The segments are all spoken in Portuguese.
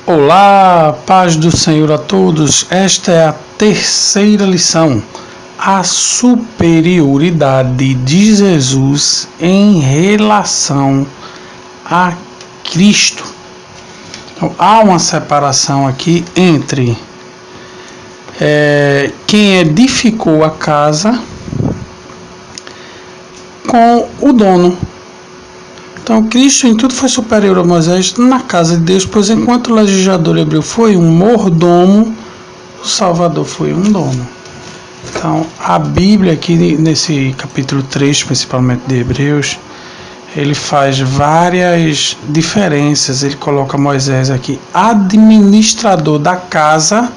Olá, paz do Senhor a todos. Esta é a terceira lição, a superioridade de Jesus em relação a Cristo. Então, há uma separação aqui entre quem edificou a casa com o dono. Então, Cristo em tudo foi superior a Moisés na casa de Deus, pois enquanto o legislador hebreu foi um mordomo, o Salvador foi um dono. Então, a Bíblia aqui nesse capítulo 3, principalmente de Hebreus, ele faz várias diferenças. Ele coloca Moisés aqui administrador da casa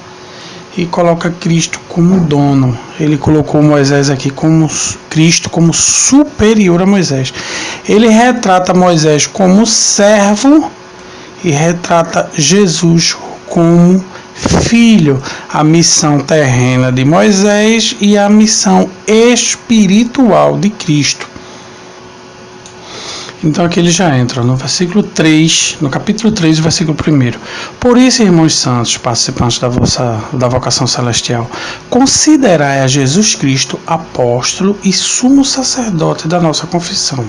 e coloca Cristo como dono. Ele colocou Moisés aqui como Cristo como superior a Moisés. Ele retrata Moisés como servo e retrata Jesus como filho. A missão terrena de Moisés e a missão espiritual de Cristo. Então aqui ele já entra no versículo 3, no capítulo 3, versículo 1. Por isso, irmãos santos, participantes da vocação celestial, considerai a Jesus Cristo apóstolo e sumo sacerdote da nossa confissão,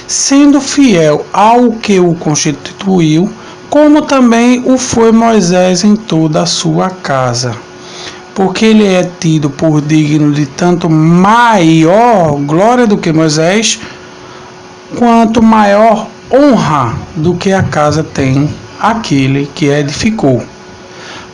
sendo fiel ao que o constituiu, como também o foi Moisés em toda a sua casa. Porque ele é tido por digno de tanto maior glória do que Moisés, quanto maior honra do que a casa tem aquele que a edificou.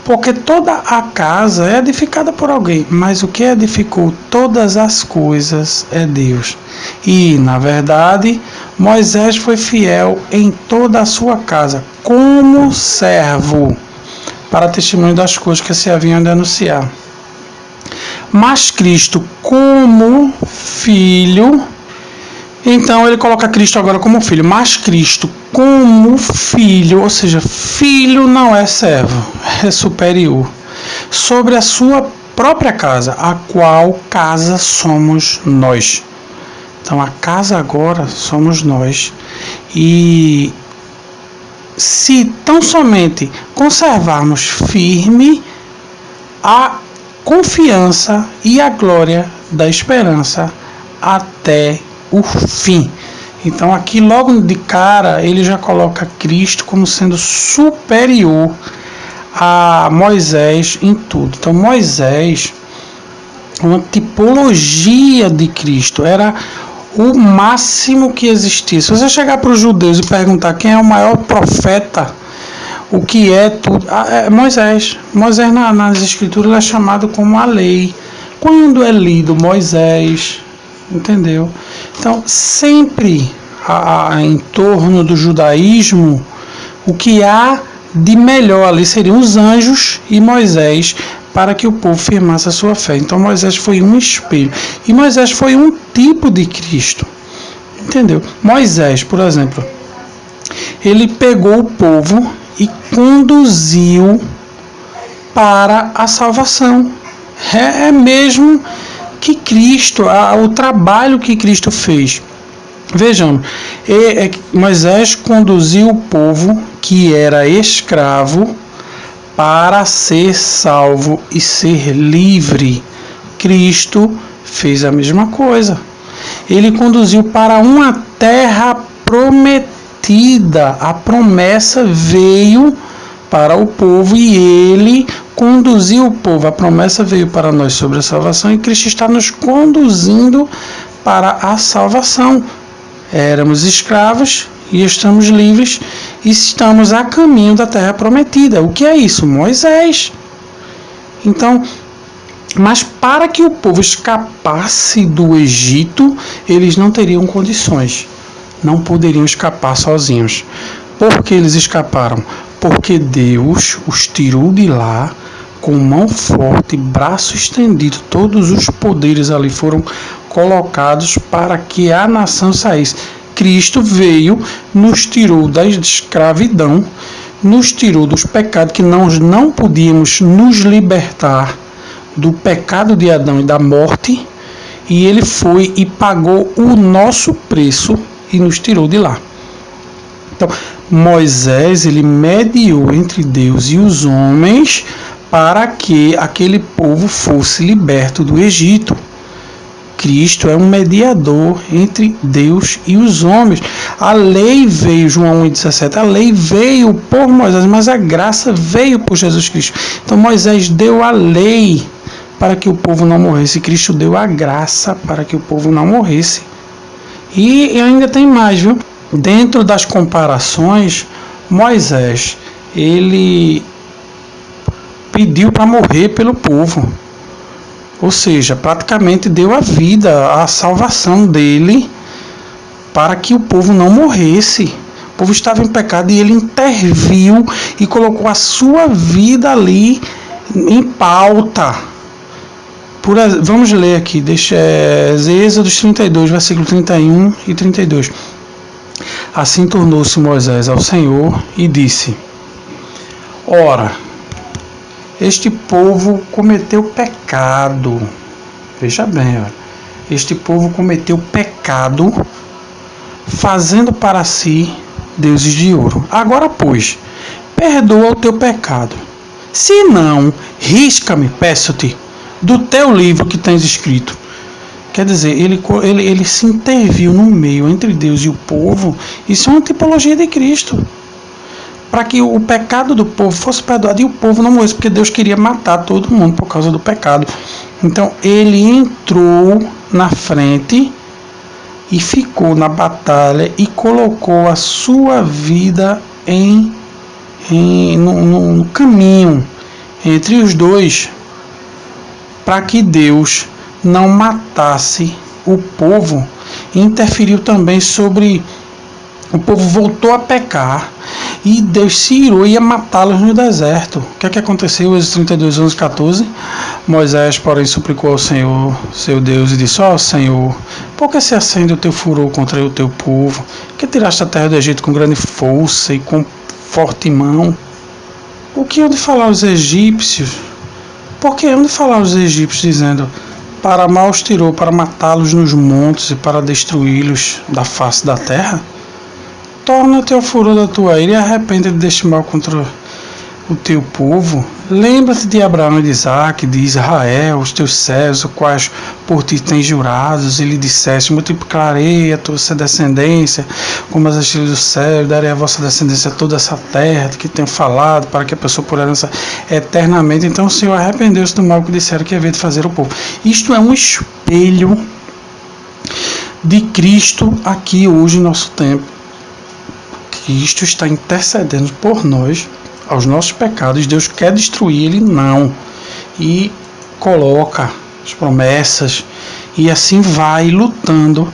Porque toda a casa é edificada por alguém, mas o que edificou todas as coisas é Deus. E, na verdade, Moisés foi fiel em toda a sua casa, como servo, para testemunho das coisas que se haviam de anunciar. Mas Cristo, como filho. Então ele coloca Cristo agora como filho, mas Cristo como filho, ou seja, filho não é servo, é superior, sobre a sua própria casa, a qual casa somos nós. Então a casa agora somos nós. E se tão somente conservarmos firme a confiança e a glória da esperança até o fim. Então aqui logo de cara ele já coloca Cristo como sendo superior a Moisés em tudo. Então Moisés, uma tipologia de Cristo, era o máximo que existia. Se você chegar para os judeus e perguntar quem é o maior profeta, o que é tudo, é Moisés. Moisés nas escrituras é chamado como a lei. Quando é lido Moisés, entendeu? Então, sempre em torno do judaísmo, o que há de melhor ali seriam os anjos e Moisés, para que o povo firmasse a sua fé. Então, Moisés foi um espelho. E Moisés foi um tipo de Cristo. Entendeu? Moisés, por exemplo, ele pegou o povo e conduziu para a salvação. É mesmo que Cristo, o trabalho que Cristo fez. Vejam, Moisés conduziu o povo que era escravo para ser salvo e ser livre. Cristo fez a mesma coisa. Ele conduziu para uma terra prometida. A promessa veio para o povo e ele conduziu o povo. A promessa veio para nós sobre a salvação e Cristo está nos conduzindo para a salvação. Éramos escravos e estamos livres e estamos a caminho da terra prometida. O que é isso? Moisés. Então, mas para que o povo escapasse do Egito, eles não teriam condições. Não poderiam escapar sozinhos. Por que eles escaparam? Porque Deus os tirou de lá com mão forte, braço estendido. Todos os poderes ali foram colocados para que a nação saísse. Cristo veio, nos tirou da escravidão, nos tirou dos pecados que nós não podíamos nos libertar do pecado de Adão e da morte, e ele foi e pagou o nosso preço e nos tirou de lá. Então, Moisés, ele mediou entre Deus e os homens para que aquele povo fosse liberto do Egito. Cristo é um mediador entre Deus e os homens. A lei veio, João 1,17, a lei veio por Moisés, mas a graça veio por Jesus Cristo. Então Moisés deu a lei para que o povo não morresse. Cristo deu a graça para que o povo não morresse. E ainda tem mais, viu? Dentro das comparações, Moisés, ele pediu para morrer pelo povo. Ou seja, praticamente deu a vida, a salvação dele para que o povo não morresse. O povo estava em pecado e ele interviu e colocou a sua vida ali em pauta. Vamos ler aqui, Êxodo 32, versículo 31 e 32. Assim tornou-se Moisés ao Senhor e disse: Ora, este povo cometeu pecado. Veja bem, olha. Este povo cometeu pecado, fazendo para si deuses de ouro. Agora, pois, perdoa o teu pecado. Se não, risca-me, peço-te, do teu livro que tens escrito. Quer dizer, ele se interviu no meio entre Deus e o povo. Isso é uma tipologia de Cristo. Para que o pecado do povo fosse perdoado e o povo não morresse, porque Deus queria matar todo mundo por causa do pecado. Então ele entrou na frente e ficou na batalha e colocou a sua vida no caminho entre os dois, para que Deus não matasse o povo. Interferiu também sobre... O povo voltou a pecar e Deus se irou e ia matá-los no deserto. O que é que aconteceu? Êxodo 32, 11, 14. Moisés, porém, suplicou ao Senhor, seu Deus, e disse: Ó Senhor, por que se acende o teu furor contra o teu povo, que tiraste a terra do Egito com grande força e com forte mão? O que hão de falar os egípcios? Por que hão de falar os egípcios, dizendo: para mal os tirou, para matá-los nos montes e para destruí-los da face da terra? Torna-te ao furor da tua ira e arrepende-te deste mal contra o teu povo. Lembra-te de Abraão e de Isaque, de Israel, os teus servos, os quais por ti tens jurados, e lhe disseste: multiplicarei a tua descendência como as estrelas do céu, darei a vossa descendência a toda essa terra que tenho falado, para que a pessoa por herança eternamente. Então o Senhor arrependeu-se do mal que disseram que havia de fazer o povo. Isto é um espelho de Cristo aqui hoje em nosso tempo. Cristo está intercedendo por nós, aos nossos pecados. Deus quer destruir, Ele não. E coloca as promessas e assim vai lutando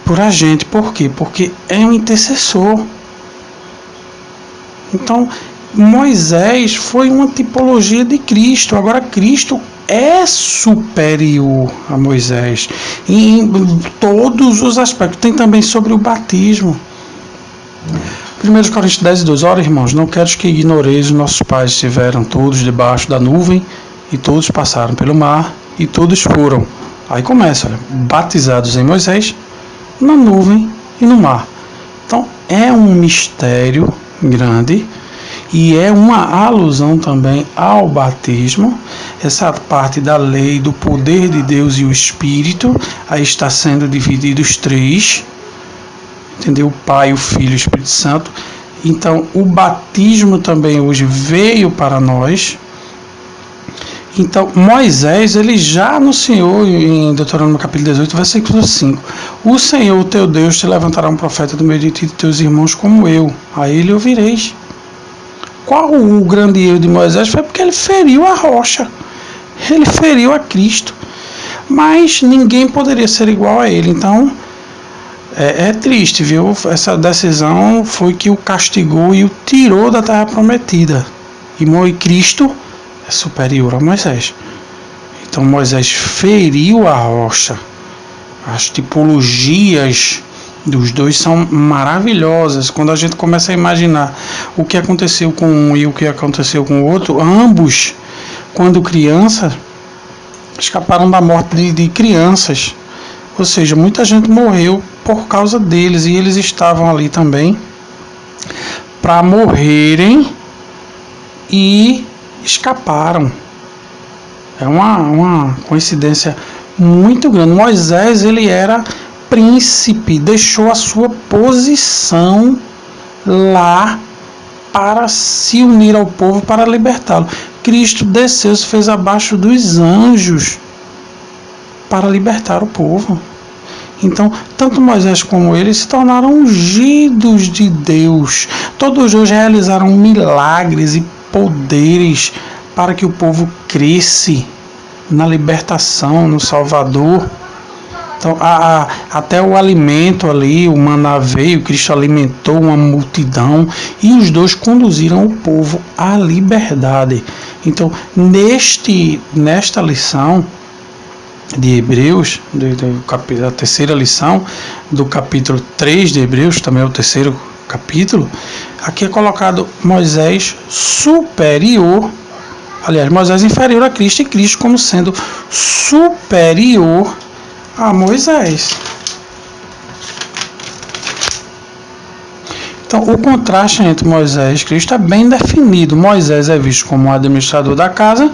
por a gente. Por quê? Porque é um intercessor. Então, Moisés foi uma tipologia de Cristo. Agora, Cristo é superior a Moisés em todos os aspectos. Tem também sobre o batismo. 1 Coríntios 10, 2. Ora, irmãos, não quero que ignoreis, os nossos pais estiveram todos debaixo da nuvem, e todos passaram pelo mar, e todos foram. Aí começa, olha, batizados em Moisés, na nuvem e no mar. Então, é um mistério grande, e é uma alusão também ao batismo. Essa parte da lei, do poder de Deus e o Espírito, aí está sendo divididos três. Entendeu? O Pai, o Filho e o Espírito Santo. Então, o batismo também hoje veio para nós. Então, Moisés, ele já anunciou em Deuteronômio capítulo 18, versículo 5. O Senhor, o teu Deus, te levantará um profeta do meio de ti e de teus irmãos como eu. A ele ouvireis. Qual o grande erro de Moisés? Foi porque ele feriu a rocha. Ele feriu a Cristo. Mas ninguém poderia ser igual a ele. Então, é triste, viu? Essa decisão foi que o castigou e o tirou da terra prometida. E Cristo é superior a Moisés. Então Moisés feriu a rocha. As tipologias dos dois são maravilhosas. Quando a gente começa a imaginar o que aconteceu com um e o que aconteceu com o outro, ambos, quando crianças, escaparam da morte de crianças. Ou seja, muita gente morreu por causa deles, e eles estavam ali também para morrerem e escaparam. É uma coincidência muito grande. Moisés, ele era príncipe, deixou a sua posição lá para se unir ao povo, para libertá-lo. Cristo desceu, se fez abaixo dos anjos para libertar o povo. Então, tanto Moisés como ele se tornaram ungidos de Deus. Todos dois realizaram milagres e poderes para que o povo cresce na libertação, no Salvador. Então, até o alimento ali, o maná veio, Cristo alimentou uma multidão e os dois conduziram o povo à liberdade. Então, nesta lição de Hebreus, a terceira lição do capítulo 3 de Hebreus, também é o terceiro capítulo, aqui é colocado Moisés superior, aliás, Moisés inferior a Cristo e Cristo como sendo superior a Moisés. Então, o contraste entre Moisés e Cristo é bem definido. Moisés é visto como o administrador da casa,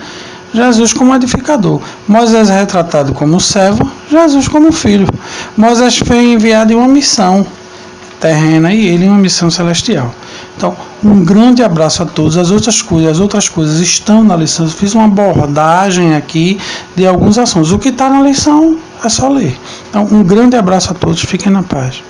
Jesus como edificador. Moisés é retratado como servo, Jesus como filho. Moisés foi enviado em uma missão terrena e ele em uma missão celestial. Então, um grande abraço a todos. As outras coisas estão na lição. Eu fiz uma abordagem aqui de alguns assuntos. O que está na lição é só ler. Então, um grande abraço a todos. Fiquem na paz.